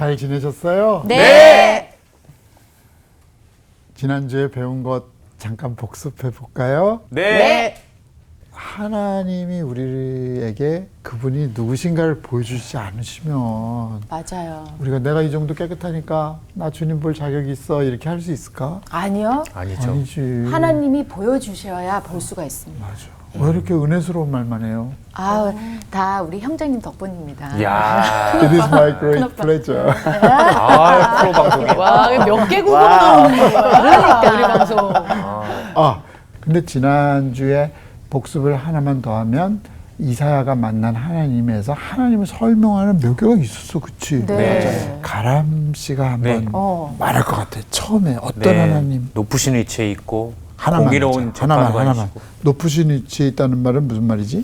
잘 지내셨어요? 네. 지난주에 배운 것 잠깐 복습해 볼까요? 네. 하나님이 우리에게 그분이 누구신가를 보여주지 않으시면 맞아요. 우리가 내가 이 정도 깨끗하니까 나 주님 볼 자격이 있어 이렇게 할 수 있을까? 아니요. 아니죠. 아니지. 하나님이 보여주셔야 볼 수가 있습니다. 맞아. 왜 이렇게 은혜스러운 말만 해요? 다 우리 형제님 덕분입니다. 야. It is my great pleasure. 프로 방송이. 와, 몇 개국어로 나오는 거야. 그러니까. 우리 방송. 근데 지난주에 복습을 하나만 더 하면 이사야가 만난 하나님에서 하나님을 설명하는 몇 개가 있었어, 그치? 네. 가람 씨가 한번 네. 말할 것 같아. 처음에 어떤 하나님? 높으신 위치에 있고 하나만 공의로운 하자. 하나만. 재판관이시고. 높으신 위치에 있다는 말은 무슨 말이지?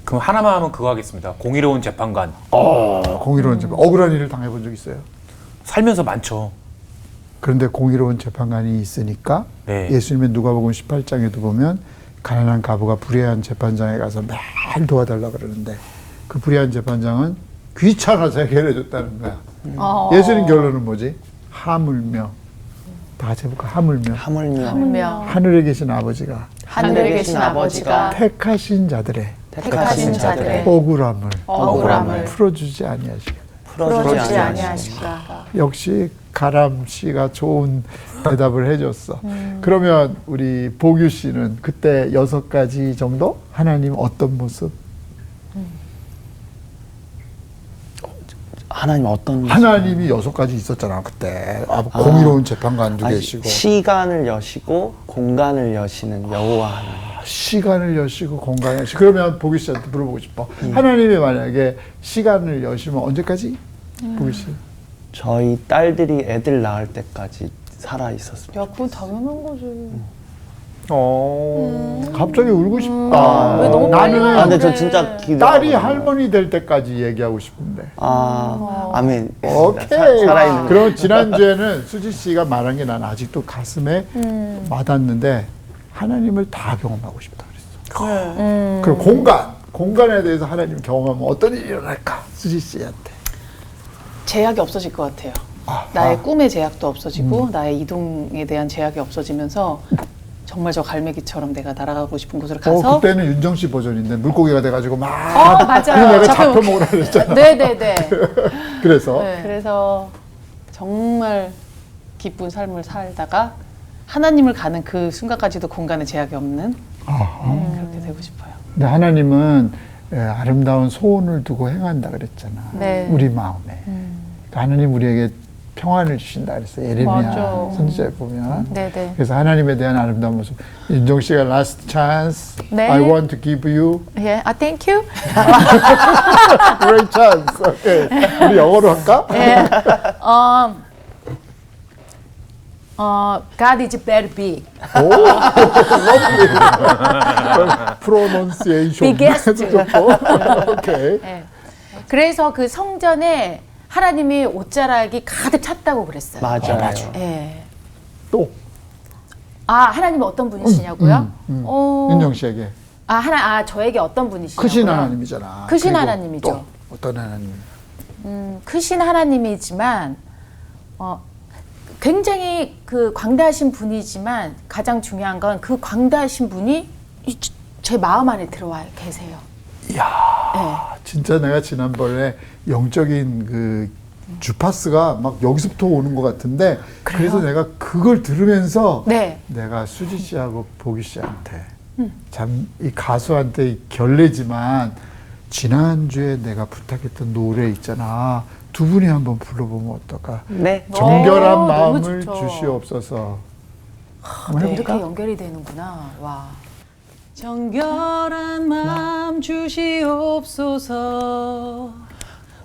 그럼 하나만 하면 그거 하겠습니다. 공의로운 재판관. 공의로운 재판. 억울한 일을 당해본 적 있어요? 살면서 많죠. 그런데 공의로운 재판관이 있으니까 네. 예수님의 누가복음 18장에도 보면 가난한 가부가 불의한 재판장에 가서 매일 도와달라 그러는데 그 불의한 재판장은 귀찮아서 해결해 줬다는 거야. 예수님 결론은 뭐지? 하물며. 다 같이 해볼까? 하물며. 하물며 하늘에 계신 아버지가 하늘에 계신 아버지가 택하신 자들의 택하신 자들의 억울함을 풀어주지 아니하시겠다. 풀어주지 아니하시까. 역시 가람 씨가 좋은 대답을 해줬어. 그러면 우리 보규 씨는 그때 6가지 정도? 하나님 어떤 모습? 하나님 어떤 하나님이 6가지 있었잖아 그때. 공의로운 재판관도 계시고 시간을 여시고 공간을 여시는 여호와 하나님. 시간을 여시고 공간을 여시고. 그러면 보규 씨한테 물어보고 싶어. 하나님이 만약에 시간을 여시면 언제까지? 보규 씨. 저희 딸들이 애들 낳을 때까지 살아 있었습니다. 야, 그건 당연한 거지. 갑자기 울고 싶다. 왜 너무 빨리 나는 와요? 근데 저 그래. 진짜 기도. 딸이 할머니 될 때까지 얘기하고 싶은데. 아멘. 오케이. 살아있는. 그럼 지난주에는 수지 씨가 말한 게 난 아직도 가슴에 와닿는데 하나님을 다 경험하고 싶다 그랬어. 그럼 공간에 대해서 하나님 경험하면 어떤 일이 일어날까? 수지 씨한테. 제약이 없어질 것 같아요. 나의 꿈의 제약도 없어지고 나의 이동에 대한 제약이 없어지면서 정말 저 갈매기처럼 내가 날아가고 싶은 곳으로 가서 그때는 윤정 씨 버전인데 물고기가 돼가지고 막 맞아요. 그냥 내가 잡혀 먹으라 그랬잖아. 네네네. 그래서 네. 그래서 정말 기쁜 삶을 살다가 하나님을 가는 그 순간까지도 공간에 제약이 없는 그렇게 되고 싶어요. 근데 하나님은 아름다운 소원을 두고 행한다 그랬잖아. 네. 우리 마음에. 그러니까 하나님 우리에게 평안을 주신다 그랬어요. 예레미야 맞아. 선지자에 보면. 네네. 그래서 하나님에 대한 아름다운 모습. 윤정 씨가 last chance. 네. I want to give you 예, thank you. great chance. 오케이. 우리 영어로 할까? 예. God is very big. 오, pronunciation. Biggest. 좋고. 오케이. 예. 그래서 그 성전에 하나님이 옷자락이 가득 찼다고 그랬어요. 맞아요. 예. 또 하나님은 어떤 분이시냐고요? 윤정 씨에게 저에게 어떤 분이시냐고요? 크신 하나님이잖아. 크신 그리고 하나님이죠. 또 어떤 하나님? 크신 하나님이지만 굉장히 그 광대하신 분이지만 가장 중요한 건 그 광대하신 분이 제 마음 안에 들어와 계세요. 이야, 네. 진짜 내가 지난번에 영적인 그 주파수가 막 여기서부터 오는 것 같은데 그래서 내가 그걸 들으면서 네. 내가 수지 씨하고 보기 씨한테 참 이 가수한테 결례지만 지난주에 내가 부탁했던 노래 있잖아. 두 분이 한번 불러보면 어떨까? 네. 정결한 너무 마음을 좋죠. 주시옵소서. 한번 네, 해볼까? 이렇게 연결이 되는구나. 와. 정결한 마음 주시옵소서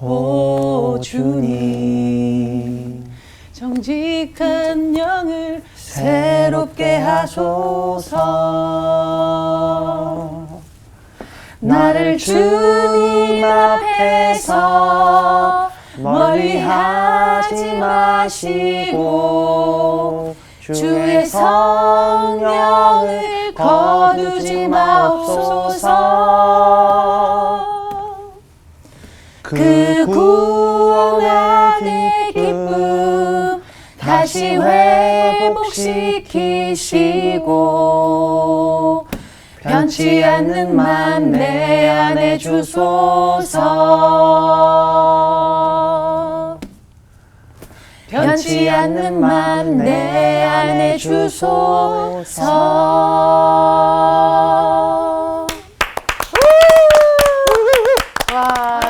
오 주님 정직한 영을 새롭게 하소서 나를 주님 앞에서 멀리하지 마시고 주의 성령을 거두지 마옵소서 그 구원하는 다시 회복시키시고 변치 않는 맘 내 안에 주소서. 변치 않는 맘 내 안에 주소서. 와,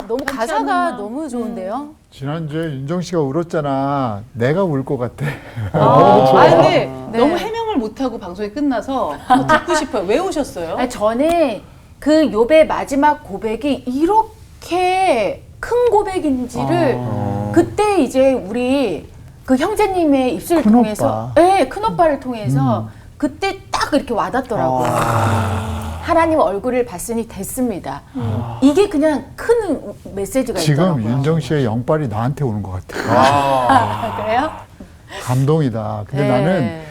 너무 가사가 너무 좋은데요? 지난주에 윤정 씨가 울었잖아. 내가 울 것 같아. 근데 네. 너무 해명을 못하고 방송이 끝나서 뭐 듣고 싶어요. 왜 오셨어요? 아니, 저는 그 욥의 마지막 고백이 이렇게 큰 고백인지를 그때 이제 우리 그 형제님의 입술을 큰 통해서, 오빠. 네, 큰 오빠를 통해서 그때 딱 이렇게 와닿더라고요. 하나님 얼굴을 봤으니 됐습니다. 이게 그냥 큰 메시지가 지금 있더라고요. 윤정 씨의 영빨이 나한테 오는 것 같아. 아, 그래요? 감동이다. 근데 네. 나는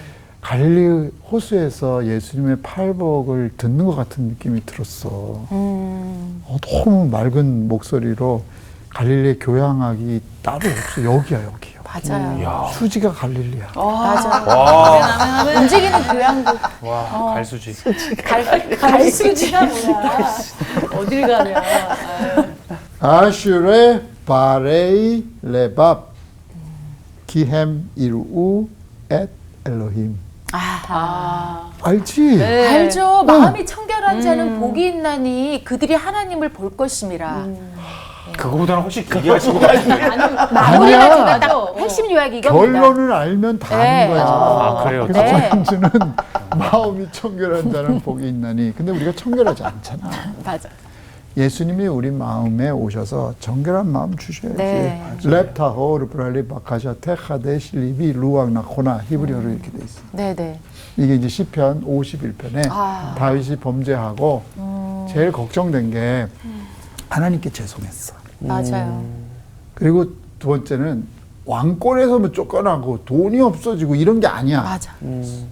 갈릴리 호수에서 예수님의 팔복을 듣는 것 같은 느낌이 들었어. 너무 맑은 목소리로 갈릴리의 교향악이 따로 없어. 여기야, 여기요. 맞아요. 야. 수지가 갈릴리야. 맞아. 와, 움직이는 교양도 와, 갈수지. 갈수지가 뭐야? 어딜 가냐. 아슈레 바레이 레밥 기햄 이루 엣 엘로힘. 알지? 네. 알죠. 마음이 청결한 자는 복이 있나니 그들이 하나님을 볼 것임이라. 그거보다는 훨씬 얘기하시고 가시네. 마무리가 제가 맞아. 딱 핵심 요약 이겁니다. 결론을 알면 다 네. 아는 거야. 아, 그래요? 그래서 네. 전주는 마음이 청결한 자는 복이 있나니. 근데 우리가 청결하지 않잖아. 맞아. 예수님이 우리 마음에 오셔서 정결한 마음 주셔야지. 네. 랩타호 르브랄리 바카샤 테카데 실리비 루왕 나코나 히브리어로 이렇게 돼 있어. 네네. 이게 이제 시편 51편에 다윗이 범죄하고 제일 걱정된 게 하나님께 죄송했어. 맞아요. 그리고 두 번째는 왕권에서 뭐 쫓겨나고 돈이 없어지고 이런 게 아니야. 맞아.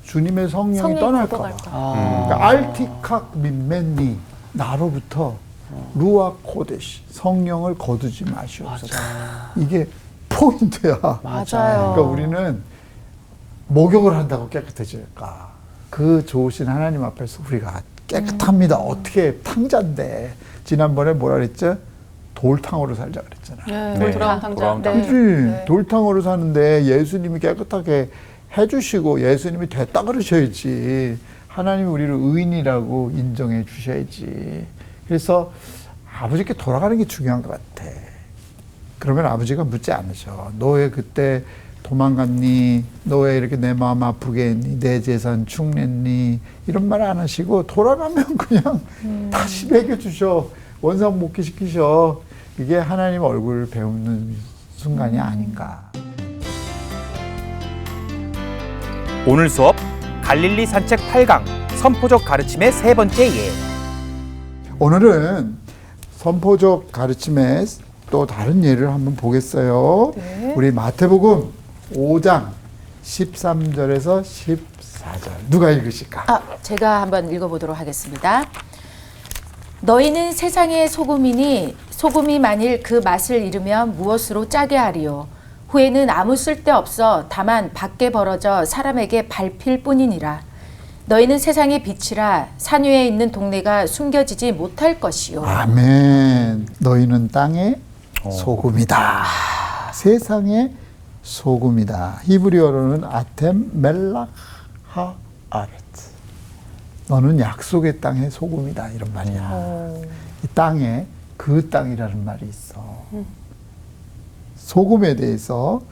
주님의 성령이 성령이 떠날까 봐. 걷어갈까 그러니까 알티칵 민맨니 나로부터 루아 코데시 성령을 거두지 마시옵소서. 이게 포인트야. 맞아요. 그러니까 우리는 목욕을 한다고 깨끗해질까? 그 좋으신 하나님 앞에서 우리가 깨끗합니다. 어떻게 탕자인데 지난번에 뭐라 그랬죠? 돌탕으로 살자 그랬잖아. 네, 돌아온 탕자. 돌아온 네. 그치? 돌탕으로 사는데 예수님이 깨끗하게 해주시고 예수님이 됐다 그러셔야지. 하나님이 우리를 의인이라고 인정해 주셔야지. 그래서 아버지께 돌아가는 게 중요한 것 같아. 그러면 아버지가 묻지 않으셔. 너 왜 그때 도망갔니? 너 왜 이렇게 내 마음 아프게 했니? 내 재산 축냈니? 이런 말 안 하시고 돌아가면 그냥 다시 먹여주셔. 원상복귀 시키셔. 이게 하나님 얼굴을 배우는 순간이 아닌가. 오늘 수업 갈릴리 산책 8강 선포적 가르침의 세 번째 예. 오늘은 선포적 가르침의 또 다른 예를 한번 보겠어요. 우리 마태복음 5장 13절에서 14절. 누가 읽으실까? 제가 한번 읽어보도록 하겠습니다. 너희는 세상의 소금이니 소금이 만일 그 맛을 잃으면 무엇으로 짜게 하리요? 후에는 아무 쓸데없어 다만 밖에 벌어져 사람에게 밟힐 뿐이니라. 너희는 세상의 빛이라 산 위에 있는 동네가 숨겨지지 못할 것이요. 아멘. 너희는 땅의 소금이다. 세상의 소금이다. 히브리어로는 아템 멜락 하 아레트. 너는 약속의 땅의 소금이다. 이런 말이야. 이 땅에 그 땅이라는 말이 있어. 소금에 대해서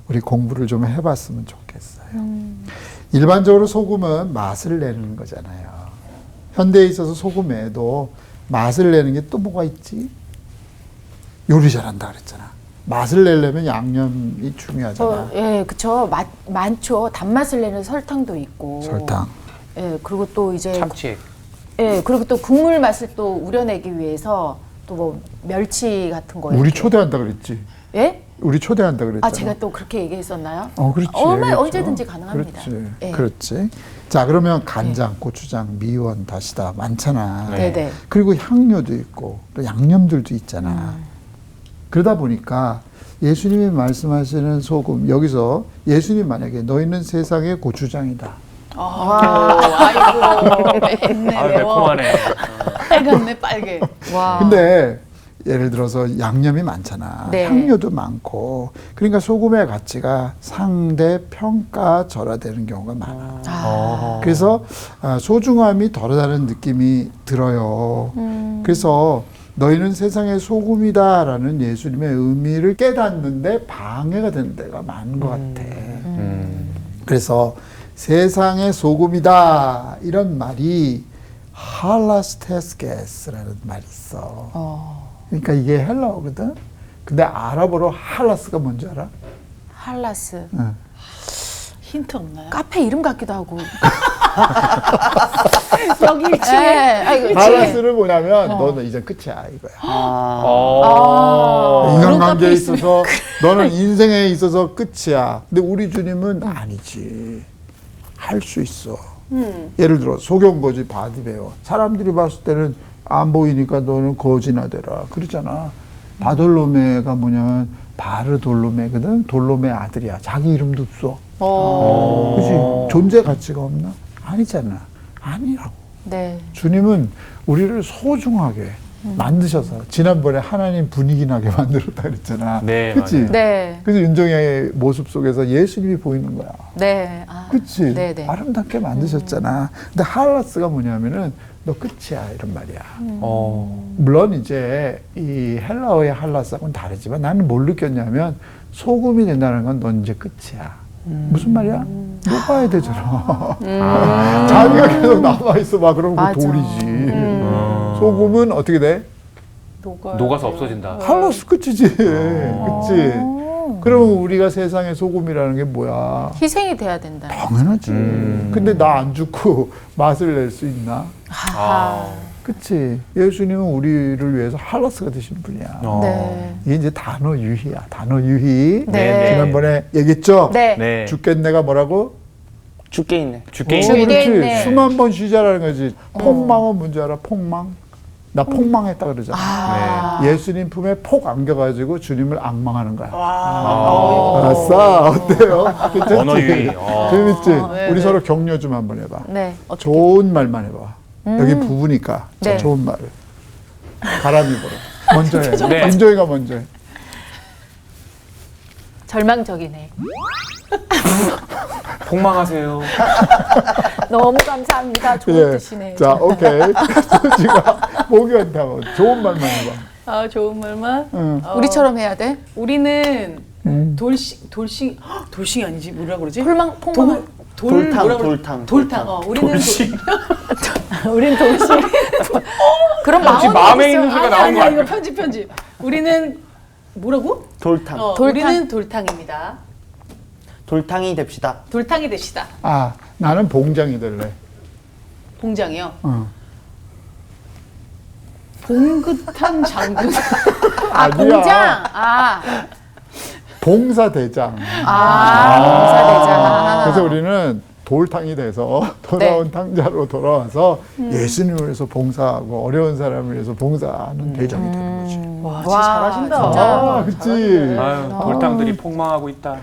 우리 공부를 좀 해봤으면 좋겠어요. 일반적으로 소금은 맛을 내는 거잖아요. 현대에 있어서 소금에도 맛을 내는 게 또 뭐가 있지? 요리 잘한다 그랬잖아. 맛을 내려면 양념이 중요하잖아. 예, 그쵸. 많죠. 단맛을 내는 설탕도 있고. 설탕. 예, 그리고 또 이제 참치. 예, 그리고 또 국물 맛을 또 우려내기 위해서 또 뭐 멸치 같은 거. 우리 이렇게. 초대한다 그랬지. 예? 우리 초대한다 그랬잖아. 제가 또 그렇게 얘기했었나요? 그렇지. 얼마 그렇죠. 언제든지 가능합니다. 그렇지. 예. 그렇지. 자, 그러면 간장, 고추장, 미원, 다시다 많잖아. 네네. 그리고 향료도 있고 또 양념들도 있잖아. 그러다 보니까 예수님이 말씀하시는 소금, 여기서 예수님 만약에 너희는 세상의 고추장이다. 아이고, 맵네, 아, 매워. 매콤하네. 빨갛네, 빨개. 와. 근데 예를 들어서 양념이 많잖아. 네. 향료도 많고. 그러니까 소금의 가치가 상대 평가절하되는 경우가 많아. 그래서 소중함이 덜하다는 느낌이 들어요. 그래서 너희는 세상의 소금이다라는 예수님의 의미를 깨닫는데 방해가 되는 데가 많은 것 같아. 그래서 세상의 소금이다 이런 말이 할라스테스게스라는 말이 있어. 그러니까 이게 헬라어거든. 근데 아랍어로 할라스가 뭔지 알아? 할라스. 응. 힌트 없나요? 카페 이름 같기도 하고. 여기 1층에. 네. 할라스는 뭐냐면 너는 이제 끝이야 이거야. 아. 인간관계에 있어서 너는 인생에 있어서 끝이야. 근데 우리 주님은 아니지. 할 수 있어. 예를 들어 소경거지 바디베어. 사람들이 봤을 때는 안 보이니까 너는 거지나 되라. 그러잖아. 바돌로메가 뭐냐면 바르돌로메거든. 돌로메 아들이야. 자기 이름도 없어. 그치? 존재 가치가 없나? 아니잖아. 아니라고. 네. 주님은 우리를 소중하게 만드셔서 지난번에 하나님 분위기 나게 만들었다 그랬잖아. 네, 그치? 맞아요. 네. 그래서 윤정의 모습 속에서 예수님이 보이는 거야. 네. 아. 그치? 네, 네. 아름답게 만드셨잖아. 근데 할라스가 뭐냐면은 너 끝이야 이런 말이야. 물론 이제 이 헬라어의 할라스하고는 다르지만 나는 뭘 느꼈냐면 소금이 된다는 건 넌 이제 끝이야. 무슨 말이야? 녹아야 되잖아. 자기가 계속 남아있어 봐. 그러면 맞아. 그 돌이지. 소금은 어떻게 돼? 녹아서 없어진다. 할라스 끝이지. 그치? 그러면 우리가 세상의 소금이라는 게 뭐야? 희생이 돼야 된다. 당연하지. 근데 나 안 죽고 맛을 낼 수 있나? 하하. 그치? 예수님은 우리를 위해서 할라스가 되신 분이야. 네. 이게 이제 단어 유희야. 단어 유희. 네. 지난번에 얘기했죠? 네. 네. 죽겠네가 뭐라고? 죽게 있네. 죽게 죽게 있는 그렇지. 있네. 수만 번 쉬자라는 거지. 폭망은 뭔지 알아? 폭망? 나 폭망했다 그러잖아. 아. 예수님 품에 폭 안겨가지고 주님을 악망하는 거야. 와. 아싸, 어때요? 괜찮지? 언어 유희. 재밌지? 네, 우리 네. 서로 격려 좀 한번 해봐. 네. 좋은 말만 해봐. 여기 부부니까. 자, 네. 좋은 말을. 바람이 불어. 먼저 해. 네. 윤정이가 먼저 해. 절망적이네. 폭망하세요. 너무 감사합니다. 좋은 예. 뜻이네. 자, 오케이. 소지가 목이 온다고. 좋은 말만 해봐. 아, 좋은 말만. 응. 우리처럼 해야 돼? 우리는 돌싱이 아니지. 뭐라 그러지? 폭망, 폭망. 돌탕, 뭐라 그러지? 돌탕, 돌탕. 우리는 돌싱. 우린 동시. 그럼 혹시 마음에 있는 소리 소리가 나온 거 아니야. 아니야? 이거 편집. 우리는 뭐라고? 돌탕. 돌탕. 우리는 돌탕입니다. 돌탕이 됩시다. 돌탕이 되시다. 아, 나는 봉장이 될래. 봉장이요. 봉긋한 장군. 아, 아니야. 공장. 아, 봉사대장. 봉사대장. 그래서 우리는 돌탕이 돼서 돌아온 탕자로 돌아와서 예수님을 위해서 봉사하고 어려운 사람을 위해서 봉사하는 대장이 되는 거지. 와, 진짜 잘하신다. 진짜. 아, 그치. 아유, 돌탕들이 폭망하고 있다.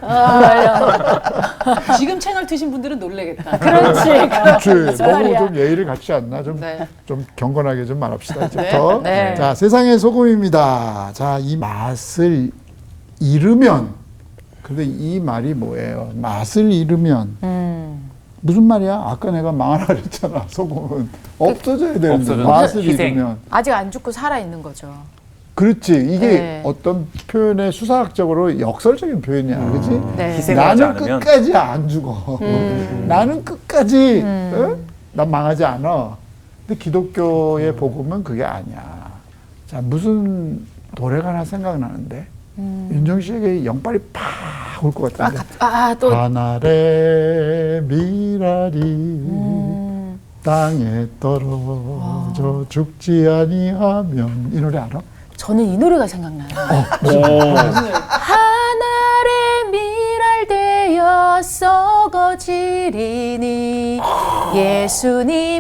지금 채널 트신 분들은 놀래겠다. 그렇지. 그치. 너무 좀 예의를 갖추지 않나? 네. 좀 경건하게 좀 말합시다, 이제부터. 네. 자, 세상의 소금입니다. 자, 이 맛을 잃으면, 근데 이 말이 뭐예요? 맛을 잃으면. 무슨 말이야? 아까 내가 망하라 그랬잖아. 소금은 없어져야 되는데 없어져. 맛을 희생. 잃으면. 아직 안 죽고 살아 있는 거죠. 그렇지. 이게 네. 어떤 표현의 수사학적으로 역설적인 표현이야. 그렇지? 네. 희생하지 나는 않으면 끝까지 안 죽어. 나는 끝까지 난 망하지 않아. 근데 기독교의 복음은 그게 아니야. 자, 무슨 노래가 하나 생각나는데 윤정 씨에게 영빨이 팍 올 것 같은데. 또. 하늘의 미랄이 땅에 떨어져 죽지 아니하면 이 노래 알아? 저는 이 노래가 생각나요. 하늘의 미랄 되어 썩어지리니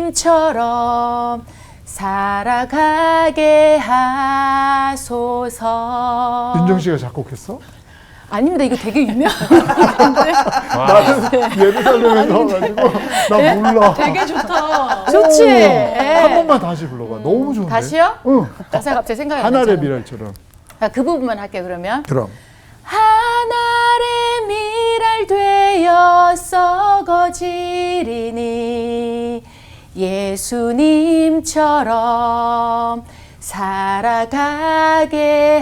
예수님처럼 살아가게 하소서. 윤정 씨가 작곡했어? 아닙니다. 이거 되게 유명한 건데. 나는 예루살렘에서 와가지고 나 몰라. 되게 좋다. 좋지. 한 번만 다시 불러봐. 너무 좋은데. 다시요? 응. 가사 갑자기 생각이 안 나잖아. 하늘의 미랄처럼. 그 부분만 할게요. 그러면. 그럼. 하늘의 미랄 되어 썩어지리니 예수님처럼 살아가게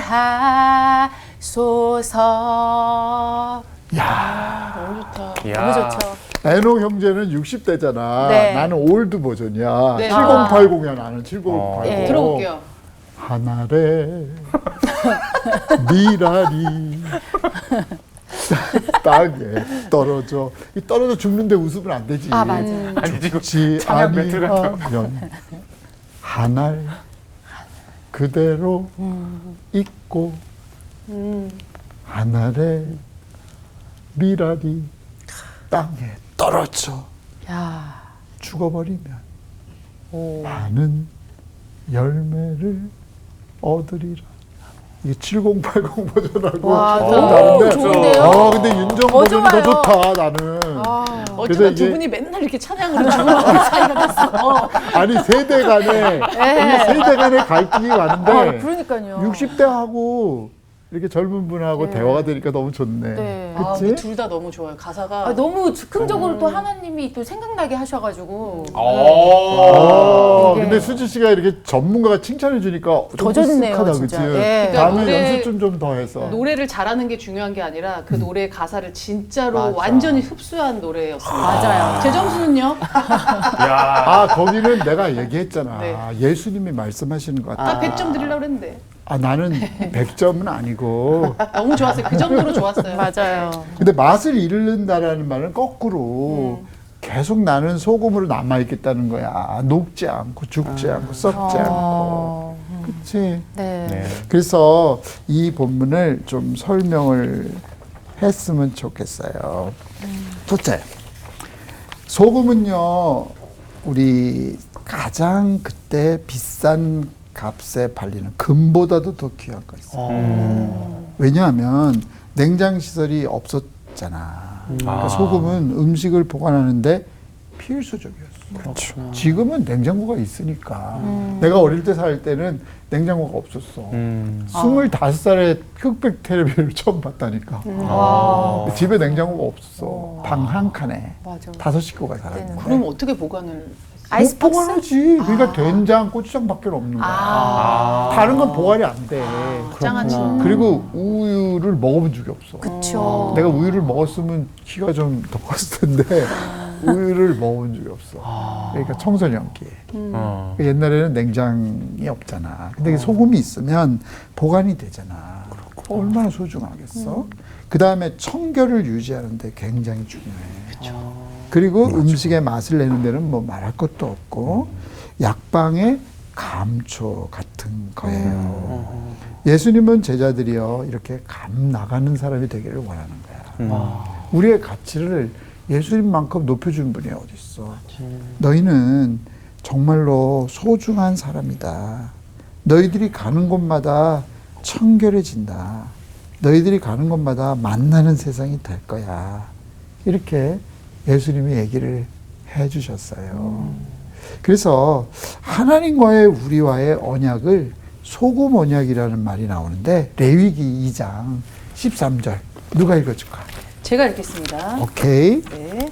하소서. 야, 너무 좋다. 너무 좋죠. 에녹 형제는 60대잖아. 네. 나는 올드 버전이야. 네. 7080이야. 나는 7080. 네. 들어볼게요. 하늘에 미랄이 땅에 떨어져. 이 떨어져 죽는데 웃으면 안 되지. 아, 맞아. 아니 지금 죽지 찬양 멘트 같아. 아니하면 하늘 그대로 있고 하늘에 미랄이 땅에 떨어져 야. 죽어버리면 많은 열매를 얻으리라. 이게 7080 버전하고 와, 너무 너무 다른데. 좋은데요? 근데 윤정 더 버전이 더 좋아요. 좋다 나는. 어쩌다 이게- 두 분이 맨날 이렇게 찬양으로 주문하는 사이가 됐어. 아니 세대 간에 세대 간에 갈등이 많은데 그러니까요. 60대하고 이렇게 젊은 분하고 대화가 되니까 너무 좋네. 네. 그치? 둘 다 너무 좋아요. 가사가 아, 너무 즉흥적으로 또 하나님이 또 생각나게 하셔가지고. 이게- 근데 수지 씨가 이렇게 전문가가 칭찬해 주니까 더 좋네요, 쓱하다, 진짜. 그치? 예. 다음에 노래- 연습 좀 더 해서. 노래를 잘하는 게 중요한 게 아니라 그 노래 가사를 진짜로 맞아. 완전히 흡수한 노래였어요. 맞아요. 제 점수는요? 아 거기는 내가 얘기했잖아. 네. 예수님이 말씀하시는 것 같아. 딱 100점 드리려고 그랬는데. 나는 100점은 아니고. 너무 좋았어요. 그 정도로 좋았어요. 맞아요. 근데 맛을 잃는다라는 말은 거꾸로 계속 나는 소금으로 남아있겠다는 거야. 녹지 않고 죽지 않고 썩지 않고. 그치? 네. 네. 그래서 이 본문을 좀 설명을 했으면 좋겠어요. 첫째, 소금은요, 우리 가장 그때 비싼 값에 팔리는 금보다도 더 귀한 거 있어요. 왜냐하면 냉장 시설이 없었잖아. 그러니까 소금은 음식을 보관하는데 필수적이었어. 그렇죠. 지금은 냉장고가 있으니까. 내가 어릴 때 살 때는 냉장고가 없었어. 25살에 흑백 텔레비를 처음 봤다니까. 집에 냉장고가 없었어. 방 한 칸에 맞아. 5식구가 살았는데. 그럼 어떻게 보관을? 아이스박스? 보관하지. 그러니까 된장, 고추장밖에 없는 거야. 다른 건 보관이 안 돼. 짱아지. 그리고 우유를 먹어본 적이 없어. 그쵸. 내가 우유를 먹었으면 키가 좀 더 컸을 텐데 우유를 먹어본 적이 없어. 그러니까 청소년기에. 옛날에는 냉장이 없잖아. 근데 소금이 있으면 보관이 되잖아. 얼마나 소중하겠어? 그 다음에 청결을 유지하는데 굉장히 중요해. 그리고 음식의 맛을 내는 데는 뭐 말할 것도 없고 약방의 감초 같은 거예요. 예수님은 제자들이요 이렇게 감 나가는 사람이 되기를 원하는 거야. 우리의 가치를 예수님만큼 높여준 분이 어디 있어? 너희는 정말로 소중한 사람이다. 너희들이 가는 곳마다 청결해진다. 너희들이 가는 곳마다 만나는 세상이 될 거야. 이렇게 예수님이 얘기를 해주셨어요. 그래서 하나님과의 우리와의 언약을 소금 언약이라는 말이 나오는데 레위기 2장 13절 누가 읽어줄까? 제가 읽겠습니다. 오케이. 네.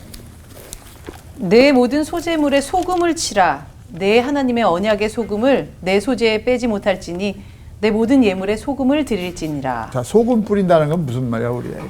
내 모든 소재물에 소금을 치라. 내 하나님의 언약의 소금을 내 소재에 빼지 못할지니 내 모든 예물에 소금을 드릴지니라. 자, 소금 뿌린다는 건 무슨 말이야 우리에게?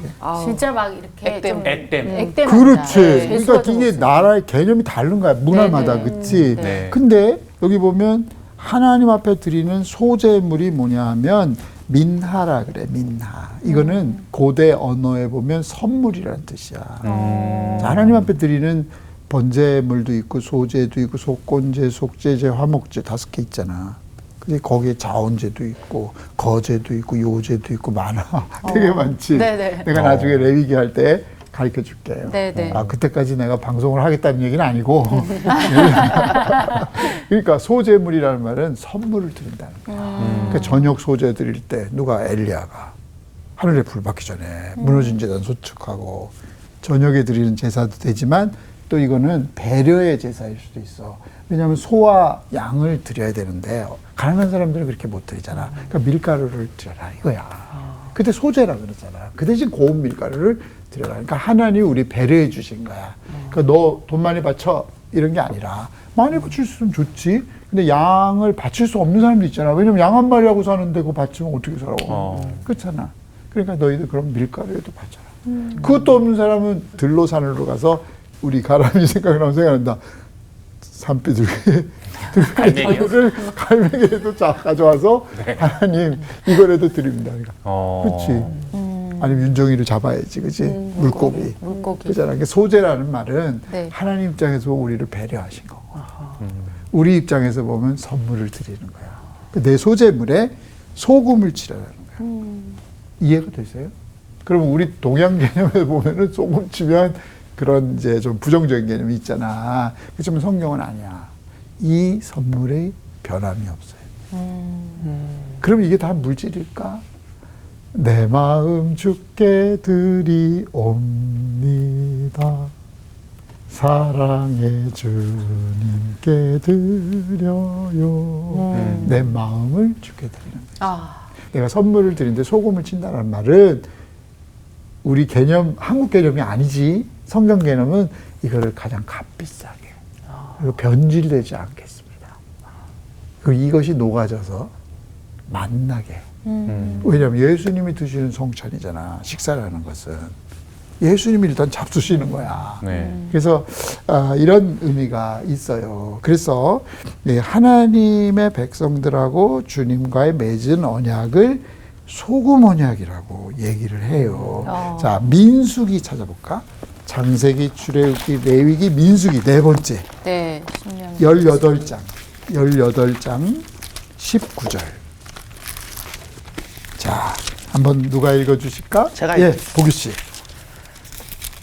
진짜 막 이렇게 액땜. 좀 액땜. 액땜한다. 그렇지. 네, 그러니까 재수가 좀 이게 없어요. 나라의 개념이 다른 거야. 문화마다 네, 네. 그치? 네. 근데 여기 보면 하나님 앞에 드리는 소재물이 뭐냐 하면 민하라 그래. 민하. 이거는 고대 언어에 보면 선물이라는 뜻이야. 자, 하나님 앞에 드리는 번제물도 있고 소제도 있고 속건제, 속제제, 화목제 5개 있잖아. 근데 거기에 자원제도 있고 거제도 있고 요제도 있고 많아. 되게 많지. 네네. 내가 나중에 레위기 할 때 가르쳐 줄게요. 네네. 아, 그때까지 내가 방송을 하겠다는 얘기는 아니고. 그러니까 소제물이라는 말은 선물을 드린다는 거야. 그러니까 저녁 소제 드릴 때 누가 엘리야가 하늘에 불 받기 전에 무너진 제단 소축하고 저녁에 드리는 제사도 되지만 또 이거는 배려의 제사일 수도 있어. 왜냐하면 소와 양을 드려야 되는데 가난한 사람들은 그렇게 못 드리잖아. 그러니까 밀가루를 드려라 이거야. 그때 소재라 그러잖아. 그 대신 고운 밀가루를 드려라. 그러니까 하나님이 우리 배려해 주신 거야. 그러니까 너 돈 많이 바쳐 이런 게 아니라 많이 바칠 수 있으면 좋지. 근데 양을 바칠 수 없는 사람도 있잖아. 왜냐면 양 한 마리하고 사는데 그거 바치면 어떻게 살아? 그렇잖아. 그러니까 너희들 그럼 밀가루에도 바쳐라. 그것도 없는 사람은 들로 산으로 가서 우리 가람이 생각나면 생각난다. 산비둘기 들매기를 갈매기에도 가져와서 하나님 이거라도 드립니다. 그러니까. 그렇지. 아니면 윤종이를 잡아야지, 그렇지? 물고기. 그잖아. 그러니까 소재라는 말은 네. 하나님 입장에서 우리를 배려하신 거고, 우리 입장에서 보면 선물을 드리는 거야. 내 소재물에 소금을 치라는 거야. 이해가 되세요? 그러면 우리 동양 개념에 보면은 소금 치면 그런 이제 좀 부정적인 개념이 있잖아. 그렇지만 성경은 아니야. 이 선물의 변함이 없어요. 그럼 이게 다 물질일까? 내 마음 주께 드리옵니다. 사랑의 주님께 드려요. 내 마음을 주께 드리는 거야. 내가 선물을 드리는데 소금을 친다는 말은 우리 개념, 한국 개념이 아니지. 성경 개념은 이거를 가장 값비싸게 그리고 변질되지 않겠습니다. 그리고 이것이 녹아져서 만나게. 왜냐하면 예수님이 드시는 성찬이잖아. 식사라는 것은. 예수님이 일단 잡수시는 거야. 그래서 이런 의미가 있어요. 그래서 하나님의 백성들하고 주님과의 맺은 언약을 소금 언약이라고 얘기를 해요. 자, 민수기 찾아볼까? 창세기, 출애굽기, 레위기, 민수기 네 번째. 네. 18장. 18장 19절. 자, 한번 누가 읽어 주실까? 제가 예, 보기 씨.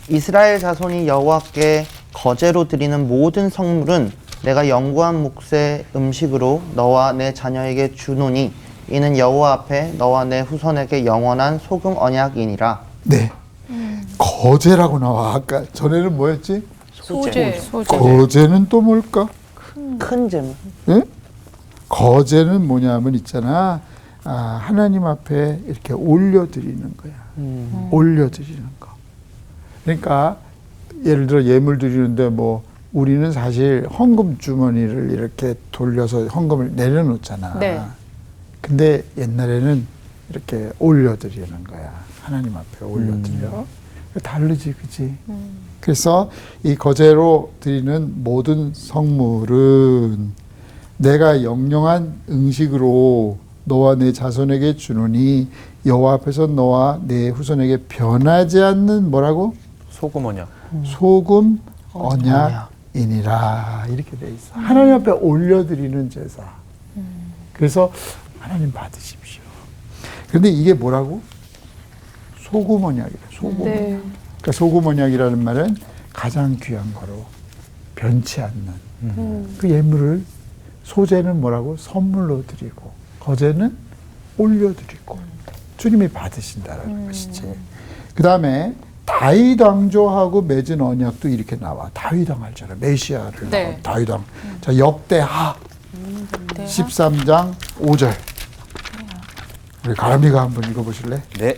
이스라엘 자손이 여호와께 거제로 드리는 모든 성물은 내가 영구한 몫의 음식으로 너와 내 자녀에게 주노니 이는 여호와 앞에 너와 내 후손에게 영원한 소금 언약이니라. 네. 거제라고 나와. 아까 전에는 뭐였지? 소재. 거제는 또 뭘까? 큰 재물. 예? 거제는 뭐냐면 있잖아. 하나님 앞에 이렇게 올려드리는 거야. 올려드리는 거. 그러니까 예를 들어 예물 드리는데 뭐 우리는 사실 헌금 주머니를 이렇게 돌려서 헌금을 내려놓잖아. 네. 근데 옛날에는 이렇게 올려드리는 거야. 하나님 앞에 올려드려. 다르지, 그치? 그래서 이 거제로 드리는 모든 성물은 내가 영영한 음식으로 너와 내 자손에게 주노니 여호와 앞에서 너와 내 후손에게 변하지 않는 뭐라고? 소금 언약. 소금 언약이니라. 이렇게 돼 있어. 하나님 앞에 올려드리는 제사. 그래서 하나님 받으십시오. 그런데 이게 뭐라고? 소금 언약이래. 소금. 네. 그러니까 소금 언약이라는 말은 가장 귀한 거로 변치 않는 그 예물을 소재는 뭐라고? 선물로 드리고 거제는 올려드리고 주님이 받으신다라는 것이지. 그 다음에 다윗 왕조하고 맺은 언약도 이렇게 나와. 다윗 왕 알잖아. 메시아를 네. 나와. 다윗 왕. 자, 역대하 13장 5절. 우리 가람이가 한번 읽어보실래? 네.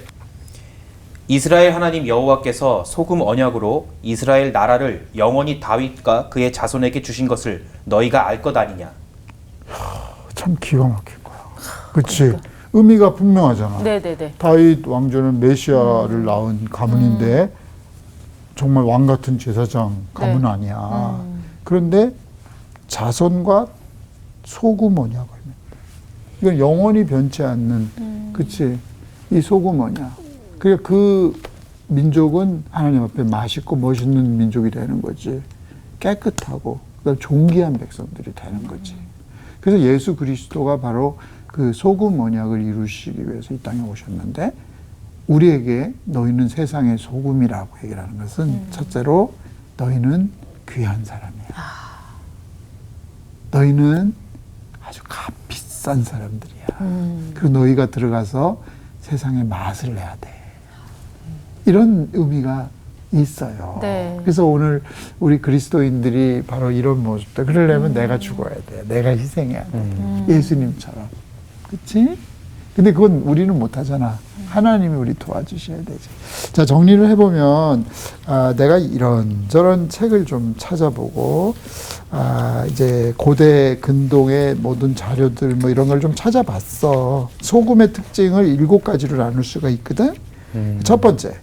이스라엘 하나님 여호와께서 소금 언약으로 이스라엘 나라를 영원히 다윗과 그의 자손에게 주신 것을 너희가 알 것 아니냐. 참 기가 막힌 거야. 그치? 의미가 분명하잖아. 네네네. 다윗 왕조는 메시아를 낳은 가문인데 정말 왕 같은 제사장 가문 네. 아니야. 그런데 자손과 소금 언약을 이건 영원히 변치 않는 그치? 이 소금 언약. 그러니까 그 민족은 하나님 앞에 맛있고 멋있는 민족이 되는 거지. 깨끗하고 그다음 존귀한 백성들이 되는 거지. 그래서 예수 그리스도가 바로 그 소금 언약을 이루시기 위해서 이 땅에 오셨는데 우리에게 너희는 세상의 소금이라고 얘기를 하는 것은 첫째로 너희는 귀한 사람이야. 너희는 아주 값비싼 사람들이야. 그리고 너희가 들어가서 세상에 맛을 내야 돼. 이런 의미가 있어요. 네. 그래서 오늘 우리 그리스도인들이 바로 이런 모습들. 그러려면 내가 죽어야 돼. 내가 희생해야 돼. 예수님처럼. 그치? 근데 그건 우리는 못하잖아. 하나님이 우리 도와주셔야 되지. 자, 정리를 해보면, 내가 이런저런 책을 좀 찾아보고, 이제 고대 근동의 모든 자료들 뭐 이런 걸 좀 찾아봤어. 소금의 특징을 7가지로 나눌 수가 있거든. 첫 번째,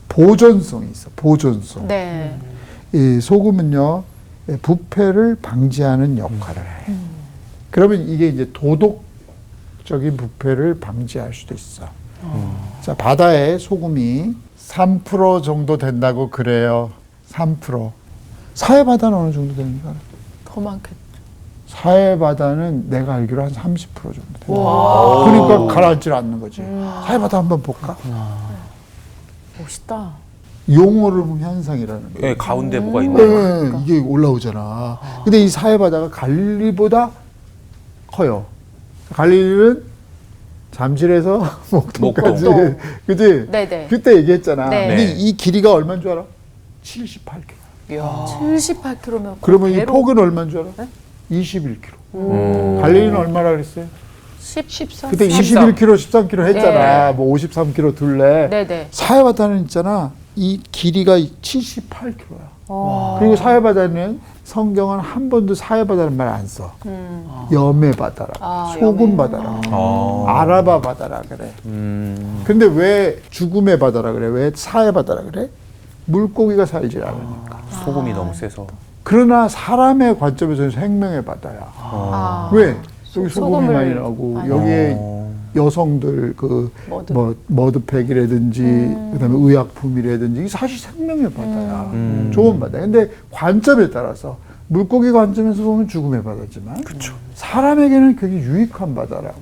보존성이 있어. 보존성. 네. 이 소금은요, 부패를 방지하는 역할을 해. 그러면 이게 이제 도덕적인 부패를 방지할 수도 있어. 자, 바다에 소금이 3% 정도 된다고 그래요. 3%. 사해 바다는 어느 정도 됩니까? 더 많겠죠. 사해 바다는 내가 알기로 한 30% 정도 돼. 그러니까 가라앉질 않는 거지. 사해 바다 한번 볼까? 멋있다. 용오름 현상이라는 거예요. 예, 가운데 뭐가 있나요? 네, 이게 올라오잖아. 근데 이 사해 바다가 갈릴리보다 커요. 갈릴리는 잠실에서 목동까지. 목동. 그지? 네네. 그때 얘기했잖아. 네. 근데 네. 이 길이가 얼마인 줄 알아? 78km. 78km면 그러면 이 폭은 얼마인 줄 알아? 21km. 갈릴리는 얼마라 그랬어요? 13. 그때 13. 21km, 13km 했잖아. 네. 뭐 53km 둘래. 네네. 사해바다는 있잖아. 이 길이가 78km야. 그리고 사해바다는 성경은 한 번도 사해바다는 말 안 써. 염해바다라, 소금바다라, 아라바 바다라 그래. 근데 왜 죽음의 바다라 그래? 왜 사해바다라 그래? 물고기가 살질 않으니까. 소금이 너무 세서. 그러나 사람의 관점에서는 생명의 바다야. 왜? 여기 소금이 소금을 많이 나오고 많이 여기에 여성들 그 뭐 머드팩이라든지 그다음에 의약품이라든지 이게 사실 생명의 바다야. 좋은 바다. 근데 관점에 따라서 물고기 관점에서 보면 죽음의 바다지만 사람에게는 굉장히 유익한 바다라고.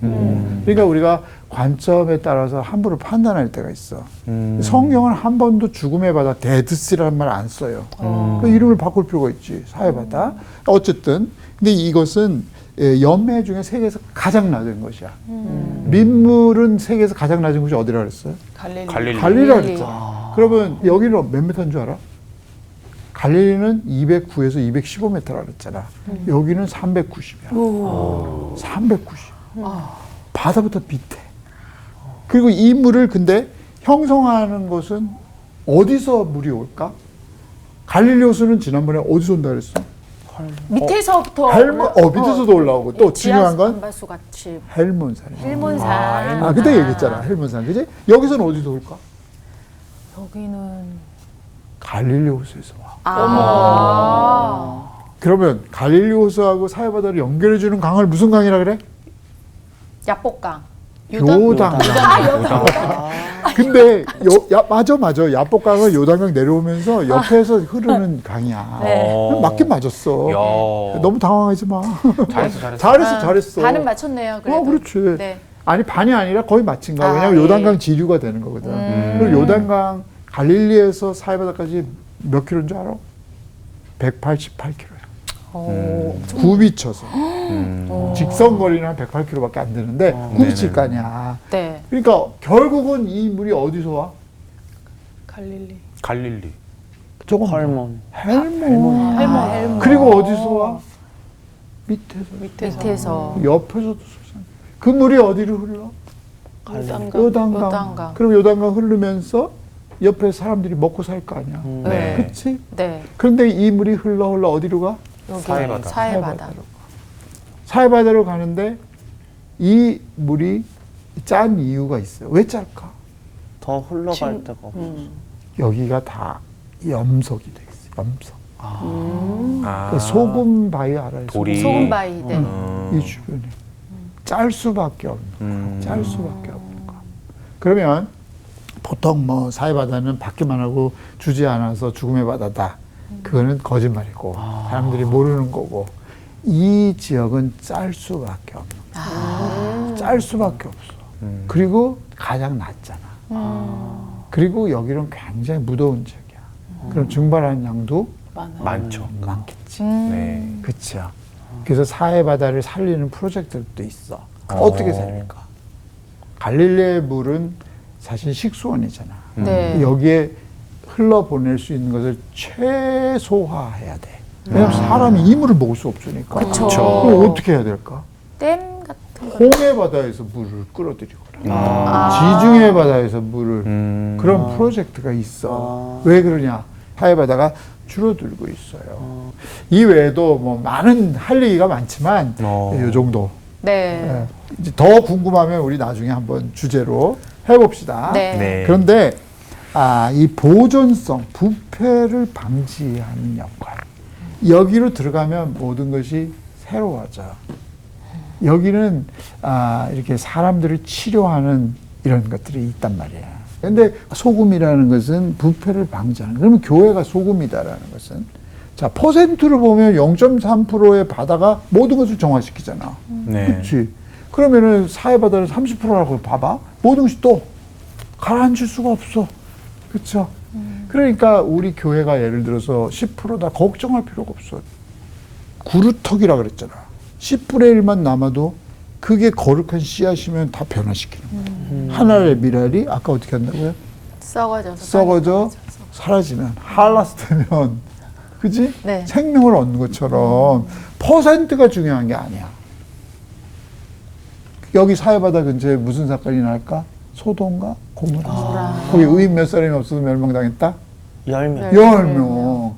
그러니까 우리가 관점에 따라서 함부로 판단할 때가 있어. 성경은 한 번도 죽음의 바다, 데드시라는 말 안 써요. 그 이름을 바꿀 필요가 있지. 사해바다. 어쨌든 근데 이것은 염해 중에 세계에서 가장 낮은 것이야. 민물은 세계에서 가장 낮은 곳이 어디라 그랬어요? 갈릴리. 갈릴리라 그랬잖아. 그러면 여기는 몇 미터인 줄 알아? 갈릴리는 209에서 215m라 그랬잖아. 여기는 390이야. 390. 바다부터 밑에. 그리고 이 물을 근데 형성하는 것은 어디서 물이 올까? 갈릴리 호수는 지난번에 어디서 온다 그랬어? 밑에서부터 밑에서도 올라오고 또 중요한 건 지하수 같이 헬몬산이야. 헬몬산. 그때 얘기했잖아. 헬몬산. 그지? 여기서는 어디서 올까? 여기는 갈릴리 호수에서 와. 그러면 갈릴리 호수하고 사해바다를 연결해주는 강을 무슨 강이라 그래? 야복강. 요단강. 근데 맞아. 야복강은 요단강 내려오면서 옆에서 흐르는 강이야. 네. 맞긴 맞았어. 야. 너무 당황하지 마. 잘했어. 잘했어. 반은 맞췄네요. 그래도. 그렇지. 네. 아니 반이 아니라 거의 맞힌 거야. 왜냐면 예. 요단강 지류가 되는 거거든. 그리고 요단강 갈릴리에서 사해바다까지 몇 킬로인 줄 알아? 188km야. 굽이 쳐서. 직선 거리는 한 108km밖에 안 되는데 굽이 칠 거 아니야. 네. 그러니까 결국은 이 물이 어디서 와? 갈릴리. 조금 헐몬. 헬몬. 그리고 어디서 와? 밑에서. 옆에서도 솟아. 그 물이 어디로 흘러? 요단강. 요단강. 그럼 요단강 흐르면서 옆에 사람들이 먹고 살 거 아니야. 네. 그렇지? 네. 그런데 이 물이 흘러 어디로 가? 여기 사해바다. 사해바다. 사해바다로 가는데 이 물이 짠 이유가 있어요. 왜 짤까? 더 흘러갈 데가 없어. 여기가 다 염석이 돼 있어요. 염석. 아. 그 소금 바위 알아요? 돌이. 소금 바위. 네. 이 주변에 짤 수밖에 없는 거. 짤 수밖에 없는 거. 그러면 보통 뭐 사해바다는 받기만 하고 주지 않아서 죽음의 바다다. 그거는 거짓말이고 사람들이 모르는 거고 이 지역은 짤 수밖에 없는 거야. 짤 수밖에 없어. 그리고 가장 낮잖아. 그리고 여기는 굉장히 무더운 지역이야. 그럼 증발하는 양도 많죠. 많겠지. 네. 갈릴리의 물은 사실 식수원이잖아. 네. 여기에 흘러보낼 수 있는 것을 최소화해야 돼. 왜냐하면 사람이 이 물을 먹을 수 없으니까. 그쵸. 그럼 어떻게 해야 될까? 댐 같은 거. 홍해 바다에서 물을 끌어들이거나 지중해 바다에서 물을 그런 프로젝트가 있어. 왜 그러냐? 하해 바다가 줄어들고 있어요. 이 외에도 뭐 많은 할 얘기가 많지만 이 정도. 네. 예. 이제 더 궁금하면 우리 나중에 한번 주제로 해봅시다. 네. 네. 그런데 이 보존성, 부패를 방지하는 역할. 여기로 들어가면 모든 것이 새로워져. 여기는 이렇게 사람들을 치료하는 이런 것들이 있단 말이야. 근데 소금이라는 것은 부패를 방지하는. 그러면 교회가 소금이다라는 것은 자, 퍼센트로 보면 0.3%의 바다가 모든 것을 정화시키잖아. 네. 그렇지. 그러면은 사회 바다를 30%라고 봐봐. 모든 것이 또 가라앉을 수가 없어. 그렇죠? 그러니까 우리 교회가 예를 들어서 10%다 걱정할 필요가 없어. 구루턱이라 그랬잖아. 10분의 1만 남아도 그게 거룩한 씨앗이면 다 변화시키는 거야. 하나의 미랄이 아까 어떻게 한다고요? 썩어져 사라지면 할라스 되면 그지? 네. 생명을 얻는 것처럼 퍼센트가 중요한 게 아니야. 여기 사회바다 근처에 무슨 사건이 날까? 소돔과 고모라. 거기 의인 몇 사람이 없어서 멸망당했다? 10명. 10명.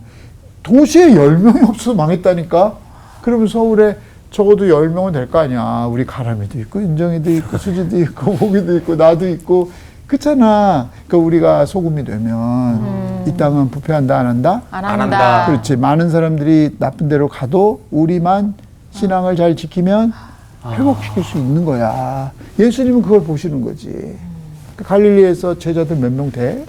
도시에 10명이 없어서 망했다니까? 그러면 서울에 적어도 10명은 될 거 아니야. 우리 가람이도 있고, 인정이도 있고, 수지도 있고, 보기도 있고, 나도 있고. 그렇잖아. 그러니까 우리가 소금이 되면 이 땅은 부패한다, 안 한다? 안 안 한다. 한다. 그렇지. 많은 사람들이 나쁜 데로 가도 우리만 신앙을 잘 지키면 회복시킬 수 있는 거야. 예수님은 그걸 보시는 거지. 그러니까 갈릴리에서 제자들 몇 명 돼?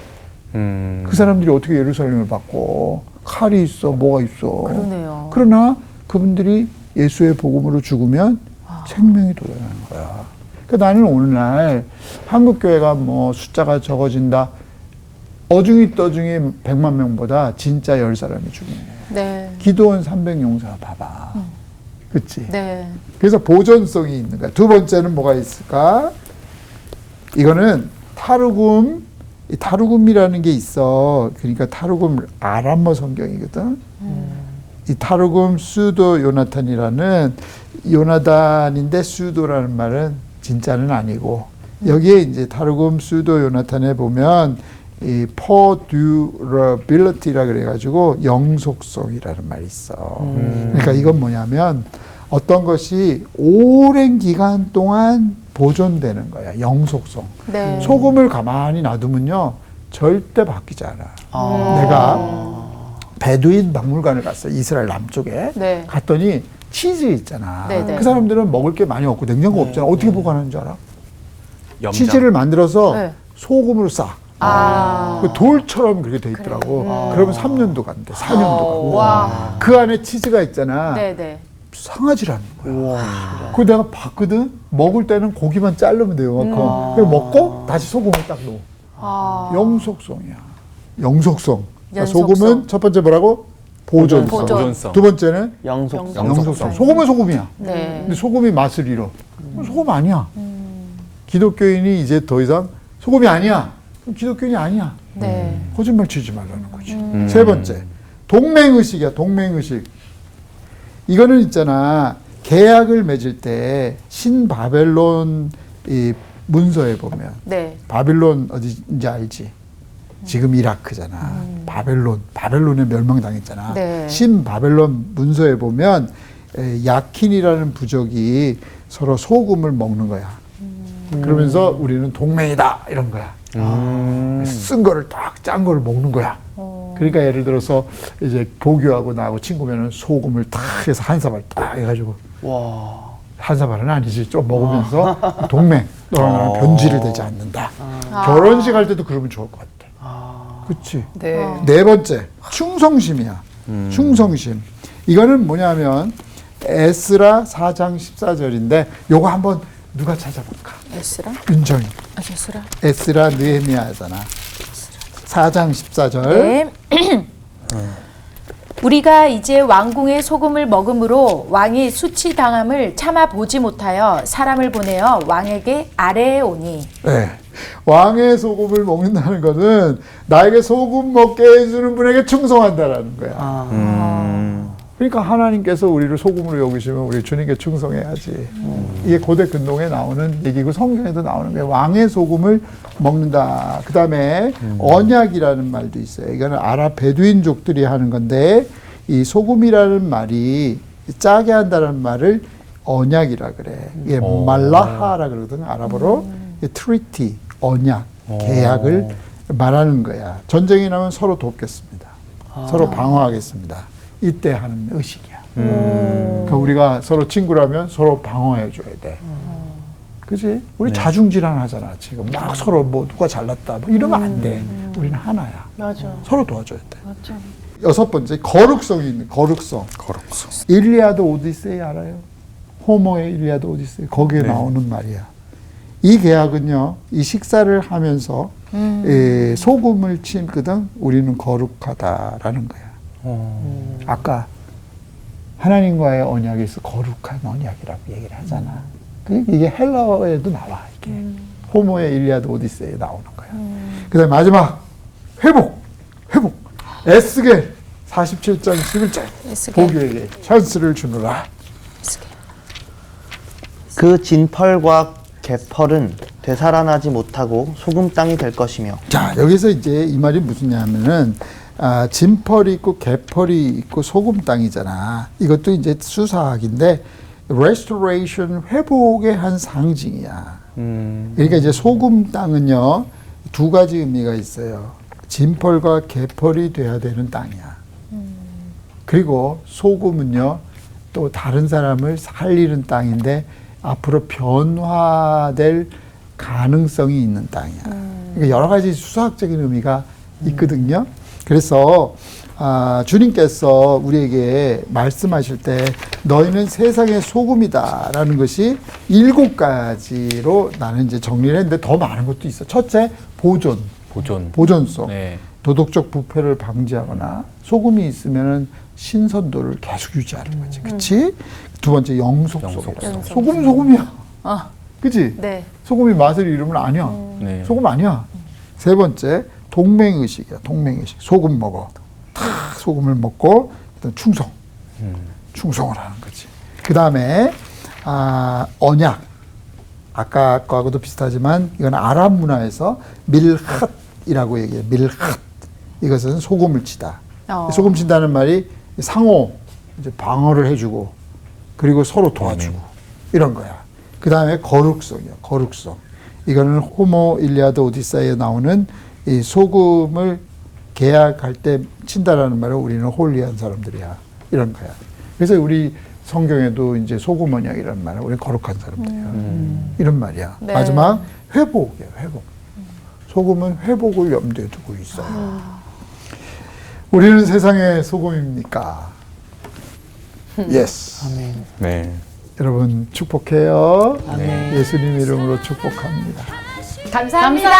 그 사람들이 어떻게 예루살렘을 받고 칼이 있어, 뭐가 있어. 그러네요. 그러나 그분들이 예수의 복음으로 죽으면 생명이 돋아나는 거야. 그러니까 나는 오늘날 한국교회가 뭐 숫자가 적어진다. 어중이 떠중이 100만 명보다 진짜 10사람이 중요해. 네. 기도원 300용사 봐봐. 그치? 네. 그래서 보존성이 있는 거야. 두 번째는 뭐가 있을까? 이거는 타르굼, 이 타르굼이라는 게 있어. 그러니까 타르굼 아람어 성경이거든. 이 타르굼 수도 요나탄이라는 요나단인데 수도라는 말은 진짜는 아니고 여기에 이제 타르굼 수도 요나탄에 보면 이 perdurability라 그래가지고 영속성이라는 말이 있어. 그러니까 이건 뭐냐면 어떤 것이 오랜 기간 동안 보존되는 거야. 영속성. 네. 소금을 가만히 놔두면요 절대 바뀌지 않아. 내가 베두인 박물관을 갔어. 이스라엘 남쪽에. 네. 갔더니 치즈 있잖아. 네네. 그 사람들은 먹을 게 많이 없고 냉장고 없잖아. 어떻게 보관하는 줄 알아? 염장. 치즈를 만들어서 네. 소금으로 싸. 그 돌처럼 그렇게 돼 있더라고. 그러면 3년도 간대. 4년도 간대. 와. 그 안에 치즈가 있잖아. 네네. 상하질 않는 거야. 그거 내가 봤거든. 먹을 때는 고기만 자르면 돼요. 그럼 먹고 다시 소금을 딱 넣어. 영속성이야. 영속성. 그러니까 연속성. 소금은 첫 번째 뭐라고? 보존성. 보존성. 두 번째는 영속성. 영속성. 소금은 소금이야. 네. 근데 소금이 맛을 잃어. 그럼 소금 아니야. 기독교인이 이제 더 이상 소금이 아니야. 그럼 기독교인이 아니야. 네. 거짓말 치지 말라는 거지. 세 번째, 동맹의식이야. 동맹의식. 이거는 있잖아. 계약을 맺을 때 신바벨론 이 문서에 보면 네. 바빌론 어디인지 알지? 지금 이라크잖아. 바벨론에 멸망당했잖아. 네. 신바벨론 문서에 보면 야킨이라는 부족이 서로 소금을 먹는 거야. 그러면서 우리는 동맹이다 이런 거야. 쓴 거를 딱 짠 거를 먹는 거야. 그러니까 예를 들어서 이제 보교하고 나하고 친구면은 소금을 딱 해서 한 사발 딱 해가지고 와. 한 사발은 아니지 좀 먹으면서 동맹 너랑 나랑 변질이 되지 않는다. 결혼식 할 때도 그러면 좋을 것 같아. 그렇지. 네. 네 번째 충성심이야. 충성심. 이거는 뭐냐면 에스라 4장 14절인데 요거 한번 누가 찾아볼까? 에스라? 윤정이. 에스라? 에스라 느헤미야잖아. 4장 14절. 네. 우리가 이제 왕궁의 소금을 먹음으로 왕이 수치당함을 참아 보지 못하여 사람을 보내어 왕에게 아뢰에 오니. 네. 왕의 소금을 먹는다는 것은 나에게 소금 먹게 해주는 분에게 충성한다라는 거야. 그러니까 하나님께서 우리를 소금으로 여기시면 우리 주님께 충성해야지. 이게 고대 근동에 나오는 얘기고 성경에도 나오는 거예요. 왕의 소금을 먹는다. 그 다음에 언약이라는 말도 있어요. 이거는 아랍 베두인족들이 하는 건데 이 소금이라는 말이 짜게 한다는 말을 언약이라 그래. 이게 말라하라 그러거든 아랍어로. 트리티, 언약, 계약을 말하는 거야. 전쟁이 나면 서로 돕겠습니다. 서로 방어하겠습니다. 이때 하는 의식이야. 그러니까 우리가 서로 친구라면 서로 방어해 줘야 돼. 그지? 우리 자중질환 하잖아. 지금 막 서로 뭐 누가 잘났다. 뭐 이러면 안 돼. 우리는 하나야. 맞아. 서로 도와줘야 돼. 맞아. 여섯 번째, 거룩성이 있는 거룩성. 일리아드 오디세이 알아요? 호모의 일리아드 오디세이. 거기에 나오는 말이야. 이 계약은요, 이 식사를 하면서 소금을 침거든 우리는 거룩하다라는 거야. 아까 하나님과의 언약이 있어 거룩한 언약이라고 얘기를 하잖아. 이게 헬라어에도 나와. 이게 호모의 일리아드 오디세이에 나오는 거야. 그다음에 마지막 회복. 에스겔 47장 11절 에스겔. 보교에게 찬스를 주노라. 그 진펄과 개펄은 되살아나지 못하고 소금 땅이 될 것이며. 자, 여기서 이제 이 말이 무슨 냐면은 진펄이 있고 개펄이 있고 소금 땅이잖아. 이것도 이제 수사학인데 restoration 회복의 한 상징이야. 그러니까 이제 소금 땅은요 두 가지 의미가 있어요. 진펄과 개펄이 돼야 되는 땅이야. 그리고 소금은요 또 다른 사람을 살리는 땅인데 앞으로 변화될 가능성이 있는 땅이야. 그러니까 여러 가지 수사학적인 의미가 있거든요. 그래서 주님께서 우리에게 말씀하실 때 너희는 세상의 소금이다라는 것이 7가지로 나는 이제 정리를 했는데 더 많은 것도 있어. 첫째, 보존성. 네. 도덕적 부패를 방지하거나 소금이 있으면은 신선도를 계속 유지하는 거지. 그치? 두 번째, 영속성. 소금은 소금이야. 그치? 네. 소금이 맛을 잃으면 아니야. 네. 소금 아니야. 세 번째, 동맹의식이야. 동맹의식. 소금 먹어. 탁 소금을 먹고 일단 충성을 하는 거지. 그 다음에 언약. 아까 거하고도 비슷하지만 이건 아랍 문화에서 밀흗이라고 얘기해요. 밀흗. 이것은 소금을 치다. 소금 친다는 말이 상호 이제 방어를 해주고 그리고 서로 도와주고 이런 거야. 그 다음에 거룩성이야. 거룩성. 이거는 호모 일리아드 오디세이에 나오는 이 소금을 계약할 때 친다라는 말은 우리는 홀리한 사람들이야. 이런 거야. 그래서 우리 성경에도 이제 소금 언약이라는 말은 우리는 거룩한 사람들이야. 이런 말이야. 네. 마지막 회복이야. 회복. 소금은 회복을 염두에 두고 있어요. 우리는 세상의 소금입니까? 예스. 아멘. 네. 여러분 축복해요. 아멘. 예수님 이름으로 축복합니다. 감사합니다.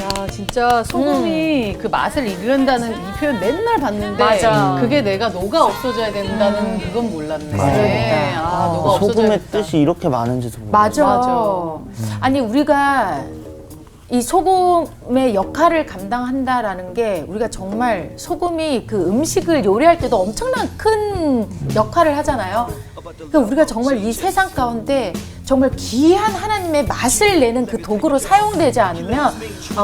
야, 진짜 소금이 그 맛을 잃는다는 이 표현 맨날 봤는데 맞아. 그게 내가 녹아 없어져야 된다는 그건 몰랐네. 네. 녹아 없어져야 소금의 된다. 뜻이 이렇게 많은지도 몰랐어요. 맞아. 아니 우리가 이 소금의 역할을 감당한다라는 게 우리가 정말 소금이 그 음식을 요리할 때도 엄청난 큰 역할을 하잖아요. 그러니까 우리가 정말 이 세상 가운데 정말 귀한 하나님의 맛을 내는 그 도구로 사용되지 않으면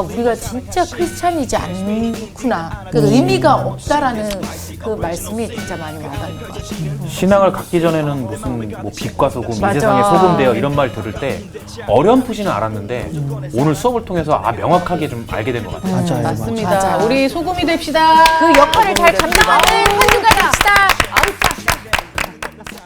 우리가 진짜 크리스찬이지 않구나. 그 의미가 없다라는 그 말씀이 진짜 많이 와닿는 것 같아요. 신앙을 갖기 전에는 무슨 뭐 빛과 소금, 맞아. 이 세상에 소금 되어 이런 말 들을 때 어렴풋이는 알았는데 오늘 수업을 통해서 명확하게 좀 알게 된 것 같아요. 맞아요. 맞습니다. 맞아. 우리 소금이 됩시다. 그 역할을 잘 감당하는 한 주가 됩시다.